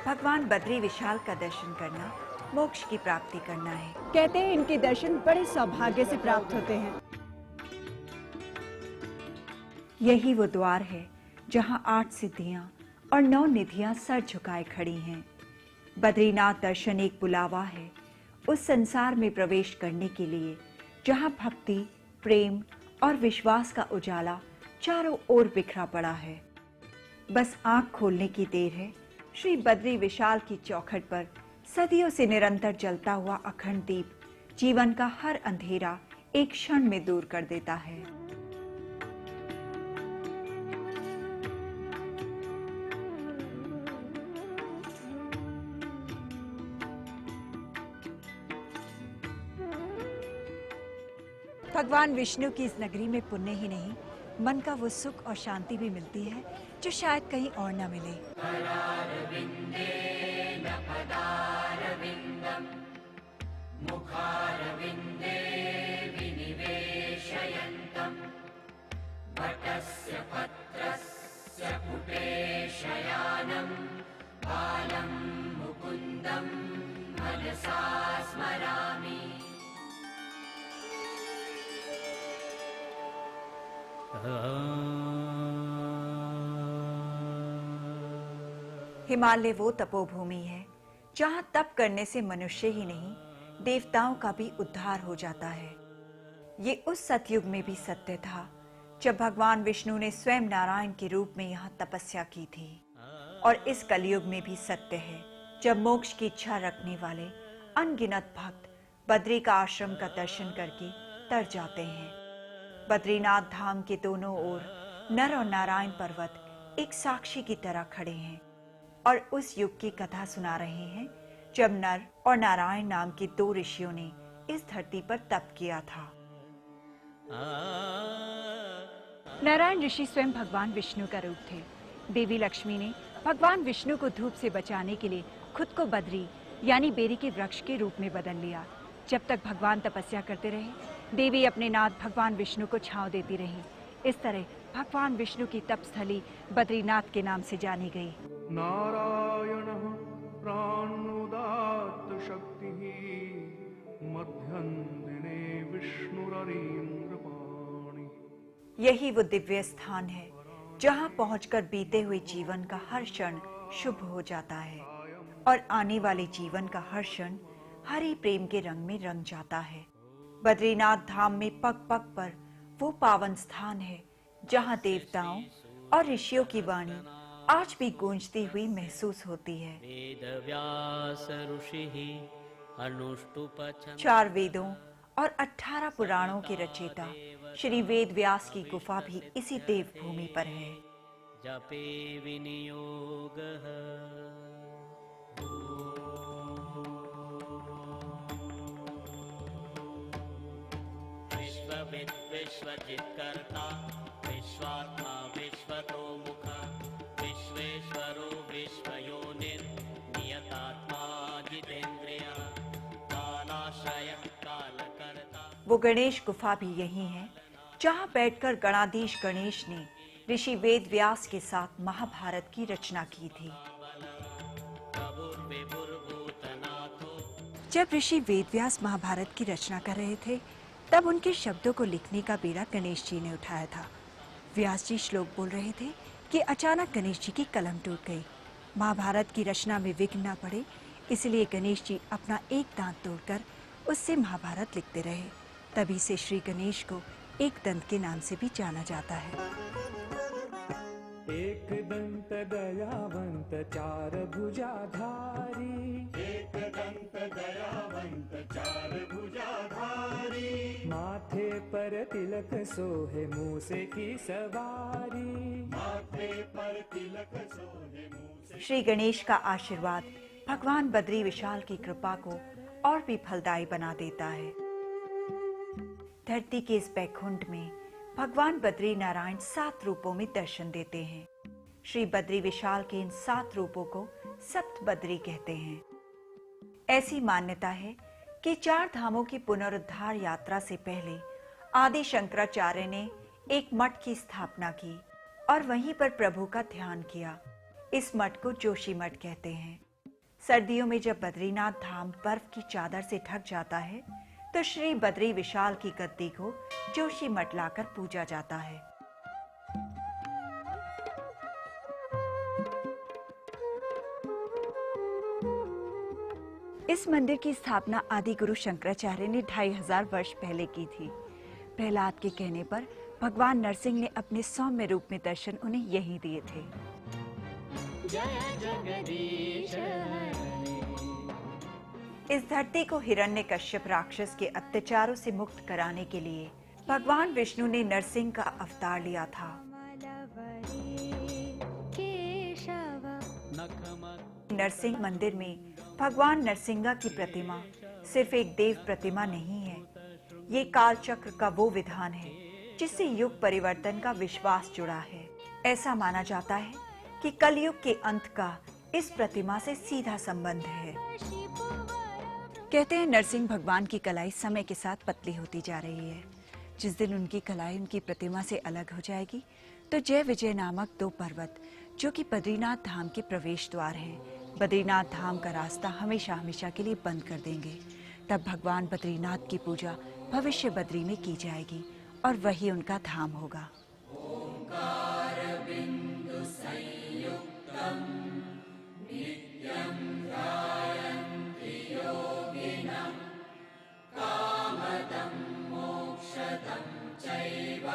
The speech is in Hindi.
भगवान बद्री विशाल का दर्शन करना मोक्ष की प्राप्ति करना है। कहते हैं इनके दर्शन बड़े सौभाग्य से प्राप्त होते हैं। यही वो द्वार है जहां 8 सिद्धियां और 9 निधियां सर झुकाए खड़ी हैं। बद्रीनाथ दर्शन एक बुलावा है उस संसार में प्रवेश करने के लिए जहां भक्ति, प्रेम और विश्वास का उजाला चारों ओर बिखरा पड़ा है। बस आंख खोलने की देर है। श्री बद्री विशाल की चौखट पर सदियों से निरंतर जलता हुआ अखंड दीप जीवन का हर अंधेरा एक क्षण में दूर कर देता है। भगवान विष्णु की इस नगरी में पुण्य ही नहीं, मन का वो सुख और शांति भी मिलती है जो शायद कहीं और न मिले। हिमालय वो तपोभूमि है जहां तप करने से मनुष्य ही नहीं, देवताओं का भी उद्धार हो जाता है। ये उस सतयुग में भी सत्य था जब भगवान विष्णु ने स्वयं नारायण के रूप में यहाँ तपस्या की थी, और इस कलयुग में भी सत्य है जब मोक्ष की इच्छा रखने वाले अनगिनत भक्त बद्री का आश्रम का दर्शन करके तर जाते हैं। बद्रीनाथ धाम के दोनों ओर नर और नारायण पर्वत एक साक्षी की तरह खड़े हैं और उस युग की कथा सुना रहे हैं जब नर और नारायण नाम के 2 ऋषियों ने इस धरती पर तप किया था। नारायण ऋषि स्वयं भगवान विष्णु का रूप थे। देवी लक्ष्मी ने भगवान विष्णु को धूप से बचाने के लिए खुद को बद्री यानी बेरी के वृक्ष के रूप में बदल लिया। जब तक भगवान तपस्या करते रहे, देवी अपने नाथ भगवान विष्णु को छांव देती रही। इस तरह भगवान विष्णु की तपस्थली बद्रीनाथ के नाम से जानी गई। नारायणः प्राणोदात्त शक्तिः मध्यं दिने विष्णुररीन्द्रपाणि। यही वो दिव्य स्थान है जहां पहुंचकर बीते हुए जीवन का हर क्षण शुभ हो जाता है और आने वाले जीवन का हर क्षण हरि प्रेम के रंग में रंग जाता है। बद्रीनाथ धाम में पग पग पर वो पावन स्थान है जहां देवताओं और ऋषियों की वाणी आज भी गूंजती हुई महसूस होती है। 4 वेदों और 18 पुराणों के रचयिता श्री वेद व्यास की गुफा भी इसी देवभूमि पर है। जपे विनियोगः विश्वविद् विश्वजित्कर्ता विश्वात्मा विश्वतो मुखः विश्वेश्वरो विश्वयोनिर्नियतात्मा जितेन्द्रियः कालाश्रयः कालकर्ता। वो गणेश गुफा भी यही है जहां बैठकर गणाधीश गणेश ने ऋषि वेद व्यास के साथ महाभारत की रचना की थी। जब ऋषि वेद व्यास महाभारत की रचना कर रहे थे तब उनके शब्दों को लिखने का बीड़ा गणेश जी ने उठाया था। व्यास जी श्लोक बोल रहे थे कि अचानक गणेश जी की कलम टूट गई। महाभारत की रचना में विघ्न न पड़े, इसलिए गणेश जी अपना एक दांत तोड़कर उससे महाभारत लिखते रहे। तभी से श्री गणेश को एक दंत के नाम से भी जाना जाता है। एक दंत दयावंत 4 भुजाधारी, एक दंत दयावंत 4 भुजाधारी, माथे पर तिलक सोहे मूसे की सवारी, माथे पर तिलक सोहे मूसे। श्री गणेश का आशीर्वाद भगवान बद्री विशाल की कृपा को और भी फलदायी बना देता है। धरती के इस बैकुंठ में भगवान बद्री नारायण 7 रूपों में दर्शन देते हैं। श्री बद्री विशाल के इन 7 रूपों को सप्त बद्री कहते हैं। ऐसी मान्यता है कि 4 धामों की पुनरुद्धार यात्रा से पहले आदि शंकराचार्य ने एक मठ की स्थापना की और वहीं पर प्रभु का ध्यान किया। इस मठ को जोशी मठ कहते हैं। सर्दियों में जब बद्रीनाथ धाम बर्फ की चादर से ढक जाता है तो श्री बद्री विशाल की गद्दी को जोशी मठ लाकर पूजा जाता है। इस मंदिर की स्थापना आदि गुरु शंकराचार्य ने 2500 वर्ष पहले की थी। प्रहलाद के कहने पर भगवान नरसिंह ने अपने सौम्य रूप में दर्शन उन्हें यहीं दिए थे। जय जगदीश इस धरती को हिरण्यकश्यप राक्षस के अत्याचारों से मुक्त कराने के लिए भगवान विष्णु ने नरसिंह का अवतार लिया था। नरसिंह मंदिर में भगवान नरसिंह की प्रतिमा सिर्फ एक देव प्रतिमा नहीं है, ये काल चक्र का वो विधान है जिससे युग परिवर्तन का विश्वास जुड़ा है। ऐसा माना जाता है कि कलयुग के अंत का इस प्रतिमा से सीधा संबंध है। कहते हैं नरसिंह भगवान की कलाई समय के साथ पतली होती जा रही है। जिस दिन उनकी कलाई उनकी प्रतिमा से अलग हो जाएगी तो जय विजय नामक 2 पर्वत जो कि बद्रीनाथ धाम के प्रवेश द्वार हैं, बद्रीनाथ धाम का रास्ता हमेशा हमेशा के लिए बंद कर देंगे। तब भगवान बद्रीनाथ की पूजा भविष्य बद्री में की जाएगी और वही उनका धाम होगा। कामदं मोक्षदं चैव